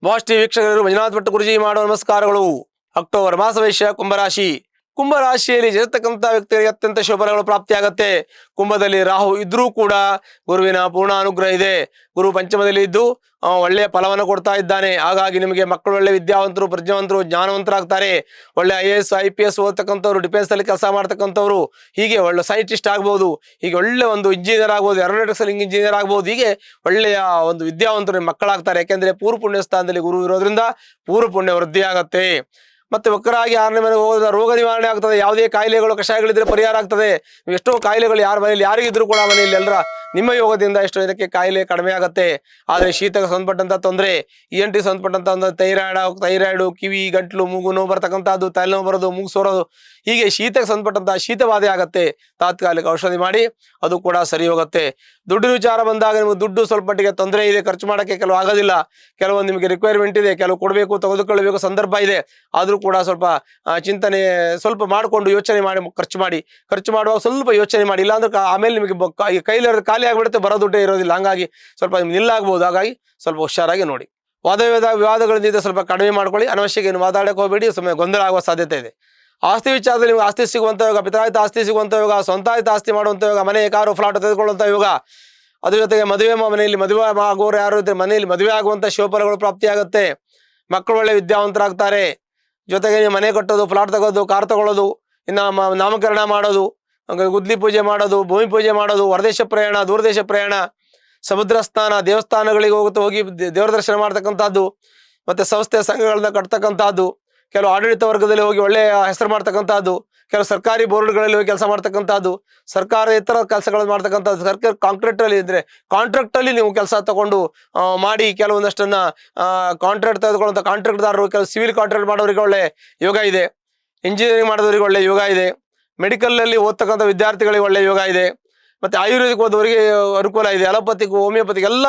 Boss T ವೀಕ್ಷಕರು ಮಂಜುನಾಥ್ ಭಟ್ ಗುರುಜಿ ಮಾಡುವ ನಮಸ್ಕಾರಗಳು. ಅಕ್ಟೋಬರ್ ಮಾಸ ವೈಶ್ಯ ಕುಂಭರಾಶಿ. ಕುಂಭರಾಶಿಯಲ್ಲಿ ಜನಿರ್ತಕ್ಕಂಥ ವ್ಯಕ್ತಿಗಳಿಗೆ ಅತ್ಯಂತ ಶುಭಗಳು ಪ್ರಾಪ್ತಿಯಾಗತ್ತೆ. ಕುಂಭದಲ್ಲಿ ರಾಹು ಇದ್ರೂ ಕೂಡ ಗುರುವಿನ ಪೂರ್ಣ ಅನುಗ್ರಹ ಇದೆ. ಗುರು ಪಂಚಮದಲ್ಲಿ ಇದ್ದು ಒಳ್ಳೆಯ ಫಲವನ್ನು ಕೊಡ್ತಾ ಇದ್ದಾನೆ. ಹಾಗಾಗಿ ನಿಮಗೆ ಮಕ್ಕಳು ಒಳ್ಳೆ ವಿದ್ಯಾವಂತರು, ಪ್ರಜ್ಞಾವಂತರು, ಜ್ಞಾನವಂತರಾಗ್ತಾರೆ. ಒಳ್ಳೆ IAS IPS ಓದ್ತಕ್ಕಂಥವ್ರು, ಡಿಫೆನ್ಸ್ ಅಲ್ಲಿ ಕೆಲಸ ಮಾಡ್ತಕ್ಕಂಥವ್ರು, ಹೀಗೆ ಒಳ್ಳೆ ಸೈಂಟಿಸ್ಟ್ ಆಗ್ಬೋದು, ಹೀಗೆ ಒಳ್ಳೆ ಒಂದು ಇಂಜಿನಿಯರ್ ಆಗ್ಬೋದು, ಏರೋನಾಟಿಕ್ಸ್ ಇಂಜಿನಿಯರ್ ಆಗ್ಬೋದು. ಹೀಗೆ ಒಳ್ಳೆಯ ಒಂದು ವಿದ್ಯಾವಂತರು ಮಕ್ಕಳಾಗ್ತಾರೆ. ಯಾಕೆಂದ್ರೆ ಪೂರ್ವ ಪುಣ್ಯ ಸ್ಥಾನದಲ್ಲಿ ಗುರು ಇರೋದ್ರಿಂದ ಪೂರ್ವ ಪುಣ್ಯ ವೃದ್ಧಿ ಆಗತ್ತೆ. ಮತ್ತೆ ವಕ್ರಾಗಿ 6ನೇ ಮನೆಗೆ ಹೋಗೋದ್ರಿಂದ ರೋಗ ನಿವಾರಣೆ ಆಗ್ತದೆ. ಯಾವುದೇ ಕಾಯಿಲೆಗಳು ಕಷಾಯಗಳಿದ್ರೆ ಪರಿಹಾರ ಆಗ್ತದೆ. ಎಷ್ಟೋ ಕಾಯಿಲೆಗಳು ಯಾರ ಮನೆಯಲ್ಲಿ ಯಾರಿಗಿದ್ರು ಕೂಡ ಮನೆಯಲ್ಲಿ ಎಲ್ಲರ ನಿಮ್ಮ ಯೋಗದಿಂದ ಎಷ್ಟೋ ಜನಕ್ಕೆ ಕಾಯಿಲೆ ಕಡಿಮೆ ಆಗುತ್ತೆ. ಆದರೆ ಶೀತಕ್ಕೆ ಸಂಬಂಧಪಟ್ಟಂತ ತೊಂದರೆ, ENT ಸಂಬಂಧಪಟ್ಟಂತ ಥೈರಾಯ್ಡು, ಕಿವಿ, ಗಂಟ್ಲು, ಮೂಗು ನೋವು ಬರ್ತಕ್ಕಂಥದ್ದು, ತಲೆನೋವು ಬರೋದು, ಮೂಗು ಸೋರೋದು, ಹೀಗೆ ಶೀತಕ್ಕೆ ಸಂಬಂಧಪಟ್ಟಂತಹ ಶೀತಬಾಧೆ ಆಗತ್ತೆ. ತಾತ್ಕಾಲಿಕ ಔಷಧಿ ಮಾಡಿ ಅದು ಕೂಡ ಸರಿ ಹೋಗುತ್ತೆ. ದುಡ್ಡಿನ ವಿಚಾರ ಬಂದಾಗ ನಿಮಗೆ ದುಡ್ಡು ಸ್ವಲ್ಪ ಮಟ್ಟಿಗೆ ತೊಂದರೆ ಇದೆ, ಖರ್ಚು ಮಾಡೋಕ್ಕೆ ಕೆಲವು ಆಗೋದಿಲ್ಲ. ಕೆಲವೊಂದು ನಿಮಗೆ ರಿಕ್ವೈರ್ಮೆಂಟ್ ಇದೆ, ಕೆಲವು ಕೊಡಬೇಕು, ತೆಗೆದುಕೊಳ್ಳಬೇಕು ಸಂದರ್ಭ ಇದೆ. ಆದರೂ ಕೂಡ ಸ್ವಲ್ಪ ಚಿಂತನೆ ಸ್ವಲ್ಪ ಮಾಡಿಕೊಂಡು ಯೋಚನೆ ಮಾಡಿ ಖರ್ಚು ಮಾಡುವಾಗ ಸ್ವಲ್ಪ ಯೋಚನೆ ಮಾಡಿ. ಇಲ್ಲಾಂದ್ರೆ ಆಮೇಲೆ ನಿಮಗೆ ಕೈಲಿ ಖಾಲಿ ಆಗಿಬಿಡುತ್ತೆ, ಬರೋ ದುಡ್ಡೇ ಇರೋದಿಲ್ಲ. ಹಂಗಾಗಿ ಸ್ವಲ್ಪ ನಿಲ್ಲಾಗ್ಬೋದು. ಹಾಗಾಗಿ ಸ್ವಲ್ಪ ಹುಷಾರಾಗಿ ನೋಡಿ. ವಿವಾದಗಳಿಂದ ಸ್ವಲ್ಪ ಕಡಿಮೆ ಮಾಡ್ಕೊಳ್ಳಿ. ಅನವಶ್ಯಕ ಏನು ಮಾತಾಡಕ್ಕೆ ಹೋಗಬೇಡಿ, ಸಮಯ ಗೊಂದಲ ಆಗುವ ಸಾಧ್ಯತೆ ಇದೆ. ಆಸ್ತಿ ವಿಚಾರದಲ್ಲಿ ನಿಮಗೆ ಆಸ್ತಿ ಸಿಗುವಂಥ ಯೋಗ, ಪಿತಾಯಿತ ಆಸ್ತಿ ಸಿಗುವಂಥ ಯೋಗ, ಸ್ವಂತಾಯಿತ ಆಸ್ತಿ ಮಾಡುವಂಥ ಯೋಗ, ಮನೆ ಕಾರು ಫ್ಲಾಟ್ ತೆಗೆದುಕೊಳ್ಳುವಂಥ ಯೋಗ. ಅದ್ರ ಜೊತೆಗೆ ಮನೆಯಲ್ಲಿ ಮದುವೆ ಆಗೋರು ಯಾರು ಇದ್ರೆ ಮನೆಯಲ್ಲಿ ಮದುವೆ ಆಗುವಂಥ ಶುಭಫಲಗಳು ಪ್ರಾಪ್ತಿಯಾಗುತ್ತೆ. ಮಕ್ಕಳು ಒಳ್ಳೆ ವಿದ್ಯಾವಂತರಾಗ್ತಾರೆ. ಜೊತೆಗೆ ನೀವು ಮನೆ ಕಟ್ಟೋದು, ಫ್ಲಾಟ್ ತಗೋದು, ಕಾರ್ ತಗೊಳ್ಳೋದು, ಇನ್ನು ನಾಮಕರಣ ಮಾಡೋದು, ಗುದ್ಲಿ ಪೂಜೆ ಮಾಡೋದು, ಭೂಮಿ ಪೂಜೆ ಮಾಡೋದು, ಹೊರದೇಶ ಪ್ರಯಾಣ, ದೂರದೇಶ ಪ್ರಯಾಣ, ಸಮುದ್ರ ಸ್ನಾನ, ದೇವಸ್ಥಾನಗಳಿಗೆ ಹೋಗಿ ದೇವರ ದರ್ಶನ ಮಾಡ್ತಕ್ಕಂಥದ್ದು, ಮತ್ತೆ ಸಂಸ್ಥೆ ಸಂಘಗಳನ್ನ ಕಟ್ತಕ್ಕಂಥದ್ದು, ಕೆಲವು ಆಡಳಿತ ವರ್ಗದಲ್ಲಿ ಹೋಗಿ ಒಳ್ಳೆಯ ಹೆಸರು ಮಾಡ್ತಕ್ಕಂಥದ್ದು, ಕೆಲವು ಸರ್ಕಾರಿ ಬೋರ್ಡ್ಗಳಲ್ಲಿ ಹೋಗಿ ಕೆಲಸ ಮಾಡ್ತಕ್ಕಂಥದ್ದು, ಸರ್ಕಾರೇತರ ಕೆಲಸಗಳನ್ನು ಮಾಡ್ತಕ್ಕಂಥದ್ದು, ಸರ್ಕಾರ ಕಾಂಟ್ರಾಕ್ಟ್ ಅಲ್ಲಿ ನೀವು ಕೆಲಸ ತಗೊಂಡು ಮಾಡಿ ಕೆಲವೊಂದಷ್ಟನ್ನ ಕಾಂಟ್ರಾಕ್ಟ್ ತೆಗೆದುಕೊಳ್ಳುವಂಥ ಕಾಂಟ್ರಾಕ್ಟ್ದಾರರು, ಕೆಲವು ಸಿವಿಲ್ ಕಾಂಟ್ರಾಕ್ಟ್ ಮಾಡೋರಿಗೆ ಒಳ್ಳೆ ಯೋಗ ಇದೆ. ಇಂಜಿನಿಯರಿಂಗ್ ಮಾಡೋದವರಿಗೆ ಒಳ್ಳೆ ಯೋಗ ಇದೆ. ಮೆಡಿಕಲ್ ಅಲ್ಲಿ ಓದ್ತಕ್ಕಂಥ ವಿದ್ಯಾರ್ಥಿಗಳಿಗೆ ಒಳ್ಳೆ ಯೋಗ ಇದೆ. ಮತ್ತೆ ಆಯುರ್ವೇದಿಕ್ ಓದೋರಿಗೆ ಅನುಕೂಲ ಇದೆ. ಅಲೋಪತಿಕ್, ಹೋಮಿಯೋಪತಿಕ್ ಎಲ್ಲ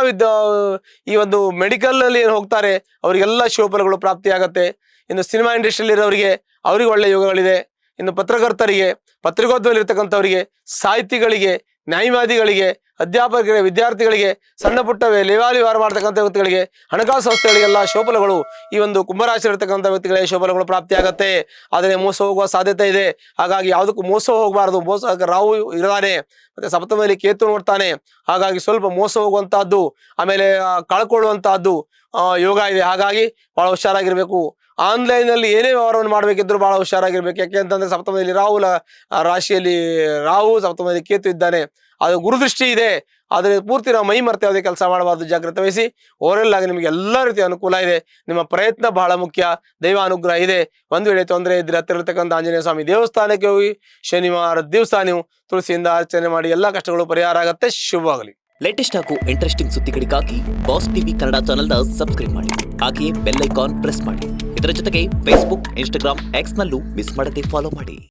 ಈ ಒಂದು ಮೆಡಿಕಲ್ ಅಲ್ಲಿ ಏನು ಹೋಗ್ತಾರೆ ಅವರಿಗೆಲ್ಲ ಶುಭಫಲಗಳು ಪ್ರಾಪ್ತಿಯಾಗತ್ತೆ. ಇನ್ನು ಸಿನಿಮಾ ಇಂಡಸ್ಟ್ರಿಯಲ್ಲಿ ಇರೋರಿಗೆ ಅವ್ರಿಗೆ ಒಳ್ಳೆ ಯೋಗಗಳಿದೆ. ಇನ್ನು ಪತ್ರಕರ್ತರಿಗೆ, ಪತ್ರಿಕೋದ್ಯಮದಲ್ಲಿ ಇರ್ತಕ್ಕಂಥವರಿಗೆ, ಸಾಹಿತಿಗಳಿಗೆ, ನ್ಯಾಯವಾದಿಗಳಿಗೆ, ಅಧ್ಯಾಪಕರಿಗೆ, ವಿದ್ಯಾರ್ಥಿಗಳಿಗೆ, ಸಣ್ಣ ಪುಟ್ಟ ಲೇವಾಲಿ ಮಾಡ್ತಕ್ಕಂಥ ವ್ಯಕ್ತಿಗಳಿಗೆ, ಹಣಕಾಸು ಸಂಸ್ಥೆಗಳಿಗೆಲ್ಲ ಶುಭಫಲಗಳು ಈ ಒಂದು ಕುಂಭರಾಶಿ ಇರತಕ್ಕಂಥ ವ್ಯಕ್ತಿಗಳಿಗೆ ಶುಭಫಲಗಳು ಪ್ರಾಪ್ತಿಯಾಗತ್ತೆ. ಆದರೆ ಮೋಸ ಹೋಗುವ ಸಾಧ್ಯತೆ ಇದೆ. ಹಾಗಾಗಿ ಯಾವುದಕ್ಕೂ ಮೋಸ ಹೋಗಬಾರದು. ರಾಹು ಇರದಾನೆ, ಮತ್ತೆ ಸಪ್ತಮದಲ್ಲಿ ಕೇತು ನೋಡ್ತಾನೆ. ಹಾಗಾಗಿ ಸ್ವಲ್ಪ ಮೋಸ ಹೋಗುವಂತಹದ್ದು, ಆಮೇಲೆ ಕಳ್ಕೊಳ್ಳುವಂತಹದ್ದು ಯೋಗ ಇದೆ. ಹಾಗಾಗಿ ಬಹಳ ಹುಷಾರಾಗಿರ್ಬೇಕು. ಆನ್ಲೈನ್ ಅಲ್ಲಿ ಏನೇ ವ್ಯವಹಾರವನ್ನು ಮಾಡಬೇಕಿದ್ರು ಬಹಳ ಹುಷಾರಾಗಿರ್ಬೇಕು. ಯಾಕೆ ಅಂತಂದ್ರೆ ಸಪ್ತಮದಲ್ಲಿ ರಾಶಿಯಲ್ಲಿ ರಾಹು, ಸಪ್ತಮದಲ್ಲಿ ಕೇತು ಇದ್ದಾನೆ. ಅದು ಗುರುದೃಷ್ಟಿ ಇದೆ. ಆದರೆ ಪೂರ್ತಿ ನಾವು ಮೈ ಮರೆತು ಯಾವುದೇ ಕೆಲಸ ಮಾಡಬಾರ್ದು, ಜಾಗ್ರತೆ ವಹಿಸಿ. ಓವರಲ್ ಆಗಿ ನಿಮಗೆ ಎಲ್ಲ ರೀತಿಯ ಅನುಕೂಲ ಇದೆ. ನಿಮ್ಮ ಪ್ರಯತ್ನ ಬಹಳ ಮುಖ್ಯ. ದೈವ ಅನುಗ್ರಹ ಇದೆ. ಒಂದು ವೇಳೆ ತೊಂದರೆ ಇದ್ರೆ ಹತ್ತಿರ ಇರತಕ್ಕಂಥ ಆಂಜನೇಯ ಸ್ವಾಮಿ ದೇವಸ್ಥಾನಕ್ಕೆ ಹೋಗಿ ಶನಿವಾರ ದಿವಸ ನೀವು ತುಳಸಿಯಿಂದ ಅರ್ಚನೆ ಮಾಡಿ ಎಲ್ಲ ಕಷ್ಟಗಳು ಪರಿಹಾರ ಆಗತ್ತೆ. ಶುಭವಾಗಲಿ. ಲೇಟೆಸ್ಟ್ ಹಾಗೂ ಇಂಟ್ರೆಸ್ಟಿಂಗ್ ಸುದ್ದಿಗಳಿಗಾಗಿ ಬಾಸ್ ಟಿವಿ ಕನ್ನಡ ಚಾನೆಲ್ನ ಸಬ್ಸ್ಕ್ರೈಬ್ ಮಾಡಿ. ಹಾಗೆಯೇ ಬೆಲ್ ಐಕಾನ್ ಪ್ರೆಸ್ ಮಾಡಿ. ಇದರ ಜೊತೆಗೆ ಫೇಸ್ಬುಕ್, ಇನ್ಸ್ಟಾಗ್ರಾಮ್, ಎಕ್ಸ್ ನಲ್ಲೂ ಮಿಸ್ ಮಾಡದೆ ಫಾಲೋ ಮಾಡಿ.